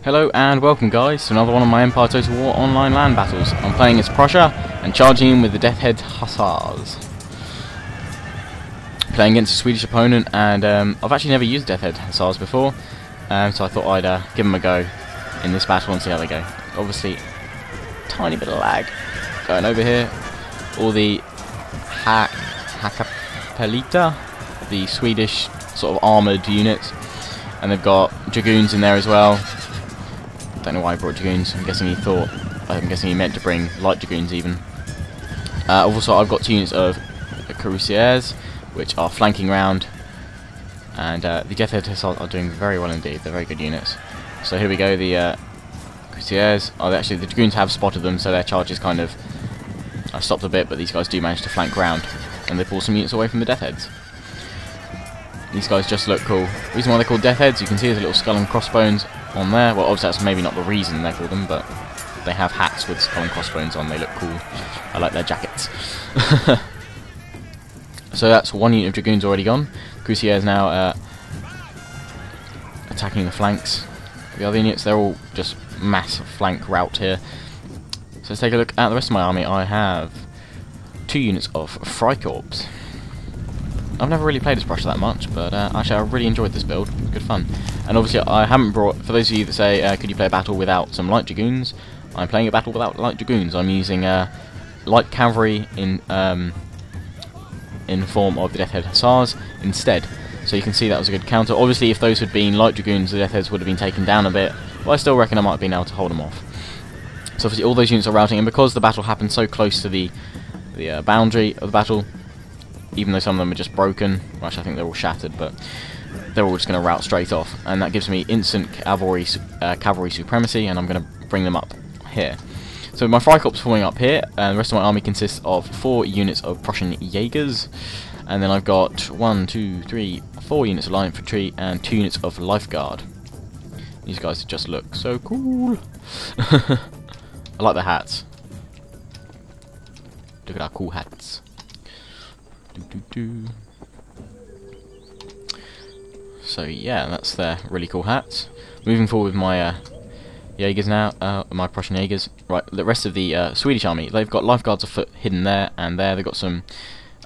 Hello and welcome guys to another one of my Empire Total War online land battles. I'm playing as Prussia and charging in with the Deathhead Hussars. Playing against a Swedish opponent, and I've actually never used Deathhead Hussars before, so I thought I'd give them a go in this battle and see how they go. Obviously, tiny bit of lag going over here. All the Hakapelita, the Swedish sort of armoured units, and they've got dragoons in there as well. Don't know why I brought dragoons. I'm guessing he meant to bring light dragoons even. Also, I've got 2 units of cuirassiers, which are flanking round, and the Deathhead Hussars are doing very well indeed. They're very good units. So here we go. The cuirassiers. Oh, actually, the dragoons have spotted them, so their charge is kind of stopped a bit. But these guys do manage to flank round, and they pull some units away from the Deathheads. These guys just look cool. The reason why they're called Deathheads, you can see there's a little skull and crossbones on there. Well, obviously that's maybe not the reason they're called them, but they have hats with skull and crossbones on. They look cool. I like their jackets. So that's 1 unit of dragoons already gone. Cuirassiers now attacking the flanks. The other units, they're all just mass flank route here. So let's take a look at the rest of my army. I have 2 units of Freikorps. I've never really played as Prussia that much, but actually I really enjoyed this build. Good fun. And obviously I haven't brought, for those of you that say, could you play a battle without some light dragoons? I'm playing a battle without light dragoons. I'm using light cavalry in form of the Deathhead Hussars instead. So you can see that was a good counter. Obviously if those had been light dragoons, the Deathheads would have been taken down a bit, but I still reckon I might have been able to hold them off. So obviously all those units are routing, and because the battle happened so close to the boundary of the battle, even though some of them are just broken, well, actually I think they're all shattered, but they're all just going to rout straight off, and that gives me instant cavalry supremacy, and I'm going to bring them up here. So my Freikorps forming up here, and the rest of my army consists of 4 units of Prussian Jaegers, and then I've got 4 units of light infantry and 2 units of life guard. These guys just look so cool. I like the hats. Look at our cool hats. So yeah, that's their really cool hats. Moving forward with my Jaegers now, my Prussian Jaegers. Right, the rest of the Swedish army, they've got lifeguards afoot hidden there and there. They've got some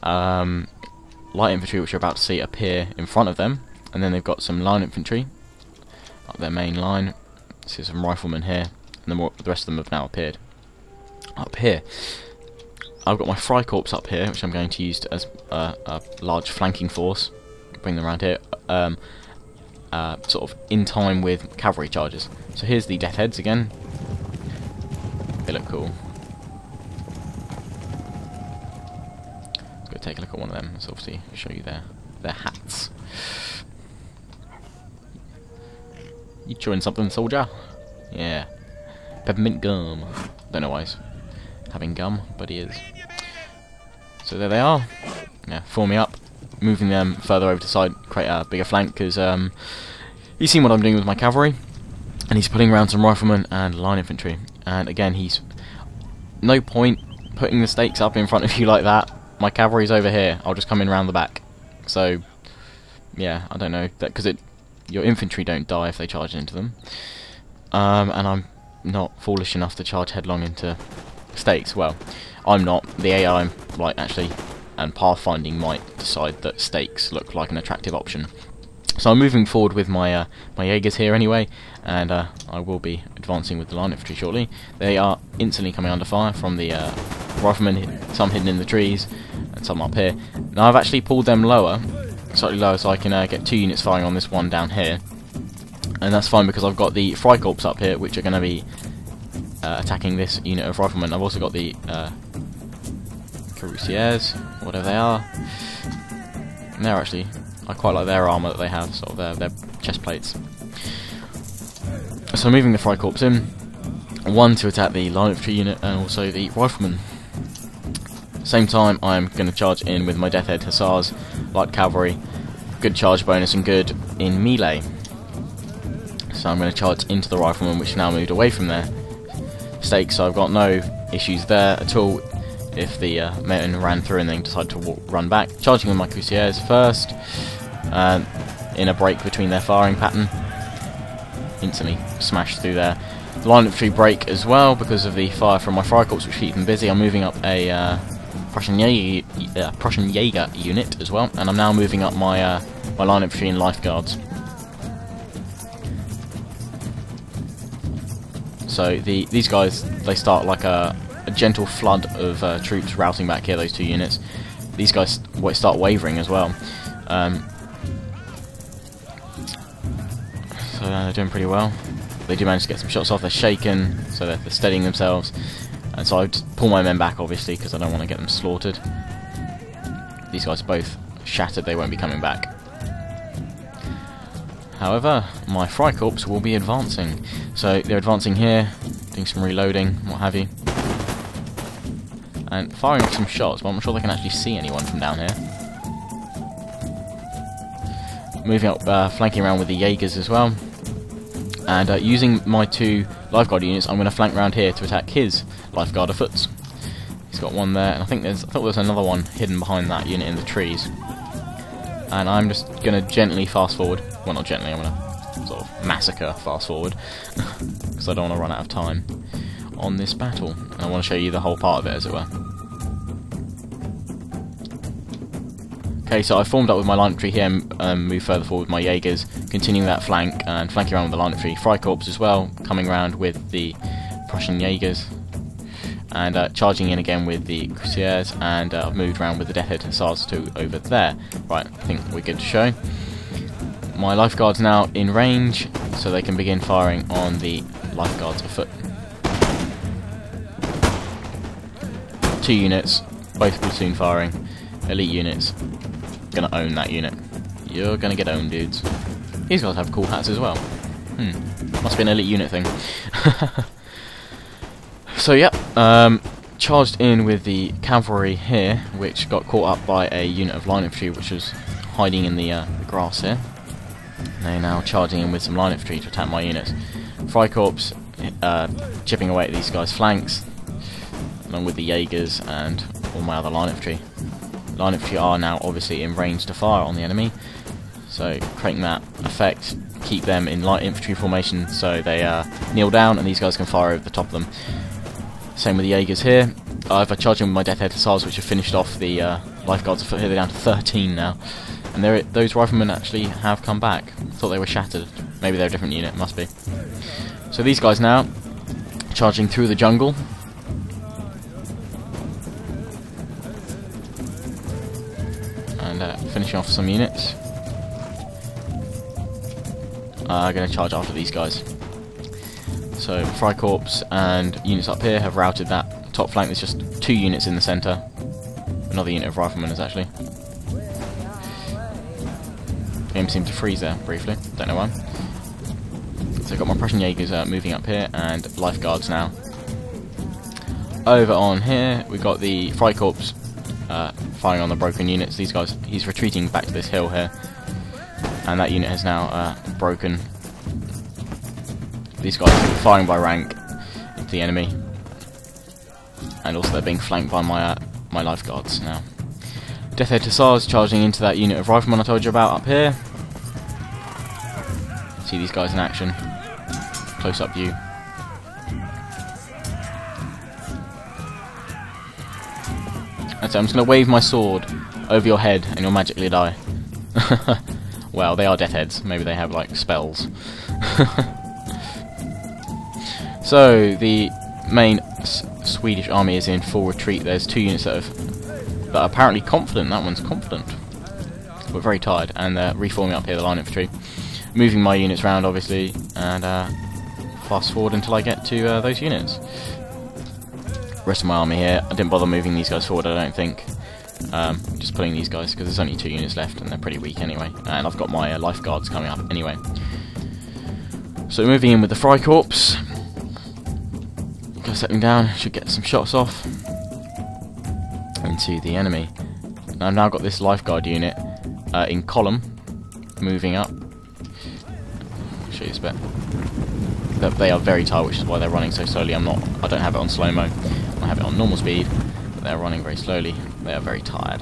light infantry which you're about to see appear in front of them, and then they've got some line infantry up their main line. See some riflemen here, and the rest of them have now appeared up here. I've got my Freikorps up here, which I'm going to use as a large flanking force. Bring them around here, sort of in time with cavalry charges. So here's the Deathheads again. They look cool. Let's go take a look at one of them. Let's obviously show you their hats. You chewing something, soldier? Yeah. Peppermint gum. Don't know why he's having gum, but he is. So there they are. Yeah, forming up, moving them further over to the side, create a bigger flank, because he's seen what I'm doing with my cavalry, and he's putting around some riflemen and line infantry. And again, he's no point putting the stakes up in front of you like that. My cavalry's over here. I'll just come in round the back. So yeah, I don't know that, because your infantry don't die if they charge into them, and I'm not foolish enough to charge headlong into stakes. Well, I'm not. The AI, like, actually, and pathfinding might decide that stakes look like an attractive option. So I'm moving forward with my my Jaegers here anyway, and I will be advancing with the line infantry shortly. They are instantly coming under fire from the riflemen, some hidden in the trees, and some up here. Now I've actually pulled them slightly lower, so I can get 2 units firing on this one down here, and that's fine because I've got the Freikorps up here, which are going to be attacking this unit of riflemen. I've also got the cuirassiers, whatever they are. And they're actually, I quite like their armour that they have, sort of their chest plates. So I'm moving the Freikorps in, 1 to attack the line infantry unit and also the riflemen. Same time I'm going to charge in with my Deathhead Hussars, light cavalry, good charge bonus and good in melee. So I'm going to charge into the riflemen, which now moved away from their stakes, so I've got no issues there at all if the men ran through and then decided to run back. Charging with my cuirassiers first, in a break between their firing pattern. instantly smashed through there. The line infantry break as well because of the fire from my Freikorps, which keep them busy. I'm moving up a Prussian Jaeger unit as well, and I'm now moving up my my line infantry and lifeguards. So these guys, they start like a gentle flood of troops routing back here, those two units. These guys start wavering as well. So they're doing pretty well. They do manage to get some shots off. They're shaken, so they're steadying themselves. And so I just pull my men back, obviously, because I don't want to get them slaughtered. These guys are both shattered. They won't be coming back. However, my Freikorps will be advancing. So they're advancing here, doing some reloading, what have you. And firing off some shots, but I'm not sure they can actually see anyone from down here. Moving up, flanking around with the Jaegers as well. And using my two lifeguard units, I'm going to flank around here to attack his lifeguard afoots. He's got one there, and I thought there's another one hidden behind that unit in the trees. And I'm just going to gently fast forward. Well, not gently, I'm going to sort of massacre fast forward. Because I don't want to run out of time on this battle. And I want to show you the whole part of it, as it were. Okay, so I formed up with my line infantry here and moved further forward with my Jaegers, continuing that flank and flanking around with the line infantry. Freikorps as well, coming around with the Prussian Jaegers. And charging in again with the Cuirassiers, and I've moved around with the Deathhead Hussars to over there. Right, I think we're good to show. My lifeguards now in range, so they can begin firing on the lifeguards afoot. 2 units, both platoon firing, elite units. Gonna own that unit. You're gonna get owned, dudes. These guys have cool hats as well. Must be an elite unit thing. So yeah, charged in with the cavalry here, which got caught up by a unit of line infantry which was hiding in the grass here. They're now charging in with some line infantry to attack my units. Freikorps chipping away at these guys' flanks, along with the Jaegers and all my other line infantry. Line infantry are now obviously in range to fire on the enemy, so creating that effect, keep them in light infantry formation so they kneel down and these guys can fire over the top of them. Same with the Jaegers here. I've charged in with my Deathhead Hussars, which have finished off the lifeguards afoot here. They're down to 13 now, and those riflemen actually have come back. Thought they were shattered. Maybe they're a different unit, must be. So these guys now charging through the jungle. And finishing off some units. I'm going to charge after these guys. So Freikorps and units up here have routed that top flank. There's just 2 units in the centre. Another unit of riflemen is actually. The game seemed to freeze there briefly. Don't know why. So I've got my Prussian Jaegers moving up here and lifeguards now. Over on here we've got the Freikorps firing on the broken units. These guys, he's retreating back to this hill here, and that unit has now broken. These guys are firing by rank into the enemy, and also they're being flanked by my my lifeguards now. Deathhead Hussars charging into that unit of riflemen I told you about up here. See these guys in action, close up view. So I'm just going to wave my sword over your head and you'll magically die. Well, they are deathheads. Maybe they have, like, spells. So, the main Swedish army is in full retreat. There's 2 units that are apparently confident. That one's confident. We're very tired. And they're reforming up here, the line infantry. Moving my units around, obviously. And fast forward until I get to those units. Rest of my army here. I didn't bother moving these guys forward, I don't think. Just pulling these guys because there's only 2 units left and they're pretty weak anyway. And I've got my lifeguards coming up anyway. So moving in with the Freikorps. Go settling down, should get some shots off into the enemy. Now I've now got this lifeguard unit in column, moving up. I'll show you this bit. They are very tired, which is why they're running so slowly. I don't have it on slow-mo. I have it on normal speed, but they're running very slowly. They are very tired.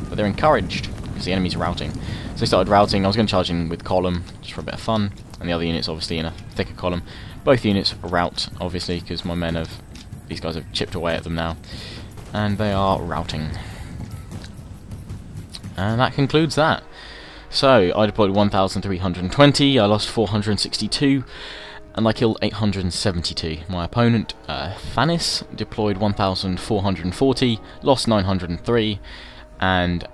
But they're encouraged, because the enemy's routing. So they started routing. I was going to charge in with column, just for a bit of fun. and the other unit's obviously in a thicker column. Both units rout, obviously, because my men have... these guys have chipped away at them now, and they are routing. And that concludes that. So, I deployed 1,320, I lost 462, and I killed 872. My opponent, Fanis, deployed 1,440, lost 903, and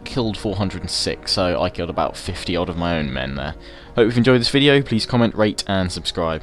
killed 406, so I killed about 50 odd of my own men there. Hope you've enjoyed this video. Please comment, rate, and subscribe.